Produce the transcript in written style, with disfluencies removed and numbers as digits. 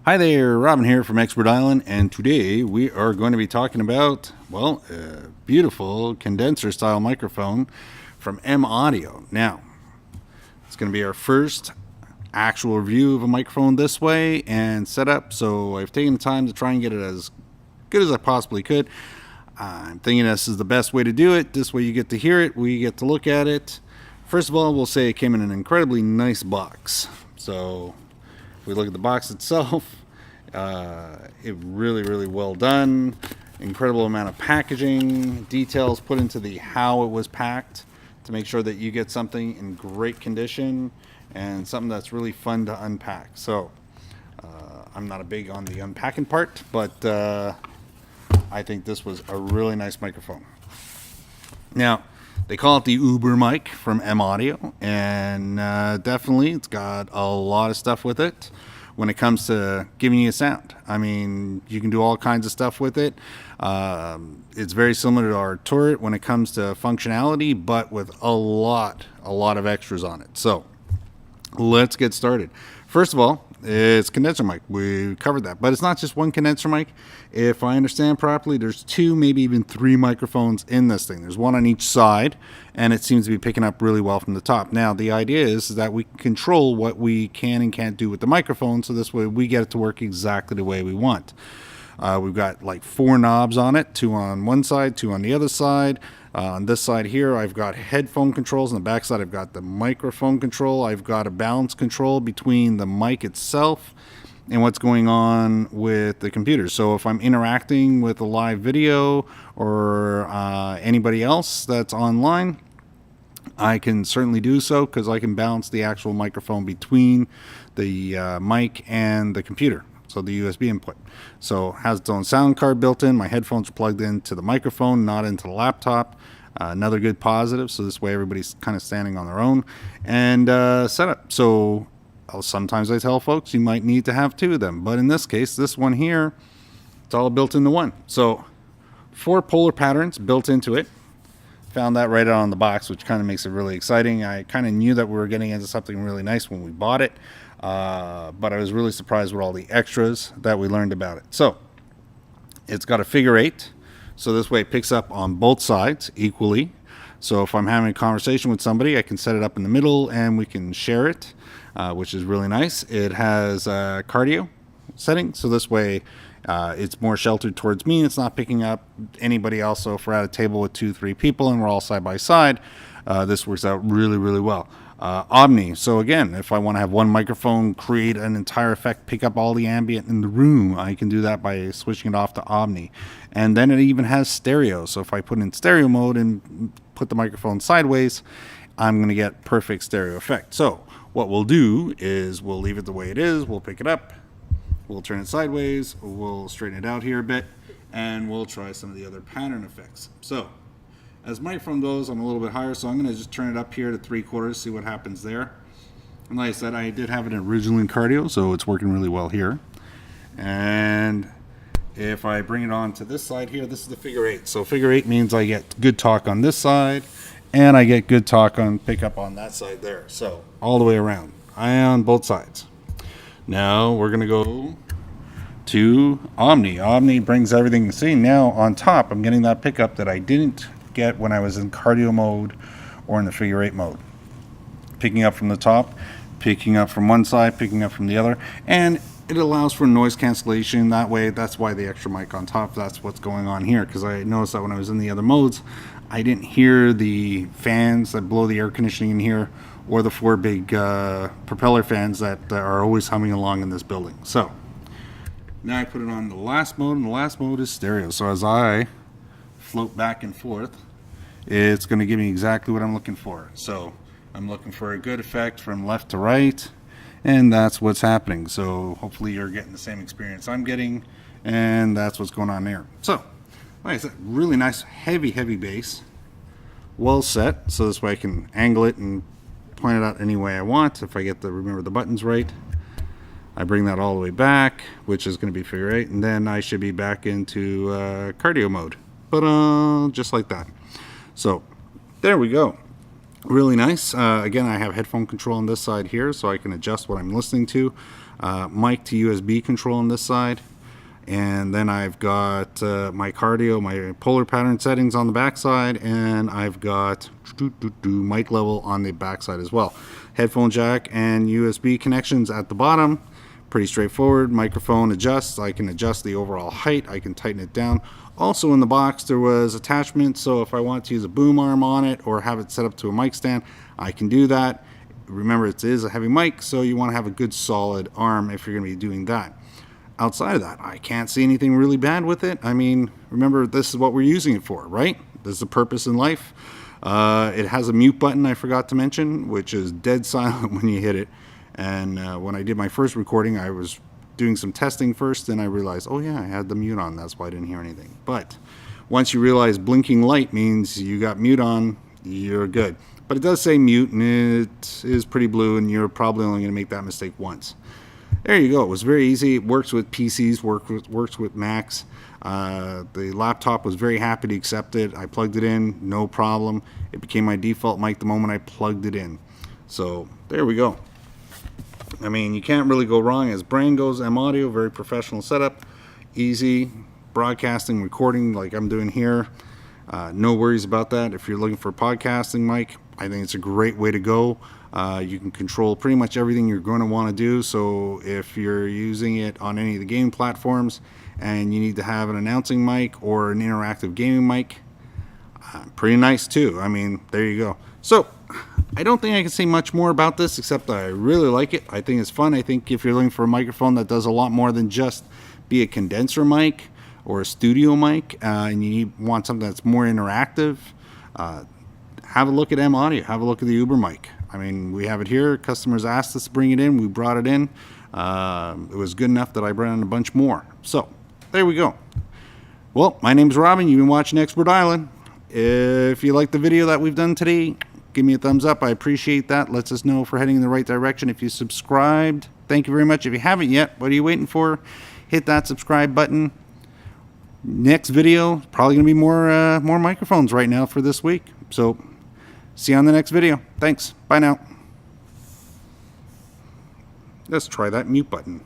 Hi there, Robin here from Expert Island, and today we are going to be talking about, well, a beautiful condenser style microphone from M Audio. Now, it's going to be our first actual review of a microphone this way and setup, so I've taken the time to try and get it as good as I possibly could. I'm thinking this is the best way to do it. This way you get to hear it, we get to look at it. First of all, we'll say it came in an incredibly nice box. So if we look at the box itself, it really well done. Incredible amount of packaging, details put into the how it was packed to make sure that you get something in great condition and something that's really fun to unpack. So I'm not a big on the unpacking part, but I think this was a really nice microphone. Now, they call it the Uber mic from M Audio, and definitely it's got a lot of stuff with it when it comes to giving you a sound. I mean, you can do all kinds of stuff with it. It's very similar to our turret when it comes to functionality, but with a lot of extras on it. So let's get started. First of all, it's condenser mic. We covered that, but it's not just one condenser mic. If I understand properly, there's two, maybe even three microphones in this thing. There's one on each side, and it seems to be picking up really well from the top. Now, the idea is that we control what we can and can't do with the microphone, so this way we get it to work exactly the way we want. We've got like 4 knobs on it, 2 on one side, 2 on the other side. On this side here, I've got headphone controls. On the back side, I've got the microphone control. I've got a balance control between the mic itself and what's going on with the computer. So if I'm interacting with a live video or anybody else that's online, I can certainly do so because I can balance the actual microphone between the mic and the computer. So the USB input. So it has its own sound card built in. My headphones are plugged into the microphone, not into the laptop. Another good positive. So this way everybody's kind of standing on their own. And setup. So sometimes I tell folks you might need to have 2 of them. But in this case, this one here, it's all built into one. So 4 polar patterns built into it. Found that right out on the box, which kind of makes it really exciting. I kind of knew that we were getting into something really nice when we bought it. But I was really surprised with all the extras that we learned about it. So it's got a figure 8. So this way it picks up on both sides equally. So if I'm having a conversation with somebody, I can set it up in the middle and we can share it, which is really nice. It has a cardio setting. So this way it's more sheltered towards me. It's not picking up anybody else. So if we're at a table with 2-3 people and we're all side by side, this works out really well. Omni. So again, if I want to have one microphone create an entire effect, pick up all the ambient in the room, I can do that by switching it off to Omni. And then it even has stereo. So if I put in stereo mode and put the microphone sideways, I'm going to get perfect stereo effect. So what we'll do is we'll leave it the way it is. We'll pick it up. We'll turn it sideways. We'll straighten it out here a bit. And we'll try some of the other pattern effects. So as microphone goes, I'm a little bit higher, so I'm going to just turn it up here to 3/4, see what happens there. And like I said, I did have it originally in cardio, so it's working really well here. And if I bring it on to this side here, this is the figure 8. So figure 8 means I get good talk on this side, and I get good talk on pickup on that side there. So all the way around, on both sides. Now we're going to go to Omni. Omni brings everything. See, now on top, I'm getting that pickup that I didn't get when I was in cardio mode or in the figure 8 mode. Picking up from the top, picking up from one side, picking up from the other, and it allows for noise cancellation that way. That's why the extra mic on top, that's what's going on here, because I noticed that when I was in the other modes, I didn't hear the fans that blow the air conditioning in here or the 4 big propeller fans that are always humming along in this building. So now I put it on the last mode, and the last mode is stereo. So as I float back and forth, it's going to give me exactly what I'm looking for. So I'm looking for a good effect from left to right, and that's what's happening. So hopefully you're getting the same experience I'm getting, and that's what's going on there. So like I said, really nice heavy bass, well set, so this way I can angle it and point it out any way I want. If I get to remember the buttons right, I bring that all the way back, which is going to be figure 8, and then I should be back into cardio mode. But just like that. So there we go. Really nice. Again, I have headphone control on this side here, so I can adjust what I'm listening to. mic to USB control on this side. And then I've got my cardio, my polar pattern settings on the back side, and I've got mic level on the back side as well. Headphone jack and USB connections at the bottom. Pretty straightforward. Microphone adjusts. I can adjust the overall height. I can tighten it down. Also in the box there was attachments, so if I want to use a boom arm on it or have it set up to a mic stand, I can do that. Remember, it is a heavy mic, so you want to have a good solid arm if you're going to be doing that. Outside of that, I can't see anything really bad with it. I mean, remember, this is what we're using it for, right? This is the purpose in life. It has a mute button, I forgot to mention, which is dead silent when you hit it. And when I did my first recording, I was doing some testing first, and I realized, oh yeah, I had the mute on. That's why I didn't hear anything. But once you realize blinking light means you got mute on, you're good. But it does say mute, and it is pretty blue, and you're probably only going to make that mistake once. There you go. It was very easy. It works with PCs, works with Macs. The laptop was very happy to accept it. I plugged it in, no problem. It became my default mic the moment I plugged it in. So there we go. I mean, you can't really go wrong as brand goes. M-Audio, very professional setup. Easy broadcasting, recording like I'm doing here. No worries about that. If you're looking for a podcasting mic, I think it's a great way to go. You can control pretty much everything you're going to want to do. So if you're using it on any of the game platforms and you need to have an announcing mic or an interactive gaming mic, pretty nice too. I mean, there you go. So I don't think I can say much more about this except I really like it. I think it's fun. I think if you're looking for a microphone that does a lot more than just be a condenser mic or a studio mic, and you want something that's more interactive, have a look at M-Audio. Have a look at the Uber mic. I mean, we have it here. Customers asked us to bring it in. We brought it in. It was good enough that I brought in a bunch more. So there we go. Well, my name's Robin. You've been watching Expert Island. If you like the video that we've done today, give me a thumbs up. I appreciate that. Lets us know if we're heading in the right direction. If you subscribed, thank you very much. If you haven't yet, what are you waiting for? Hit that subscribe button. Next video, probably going to be more microphones right now for this week. So see you on the next video. Thanks. Bye now. Let's try that mute button.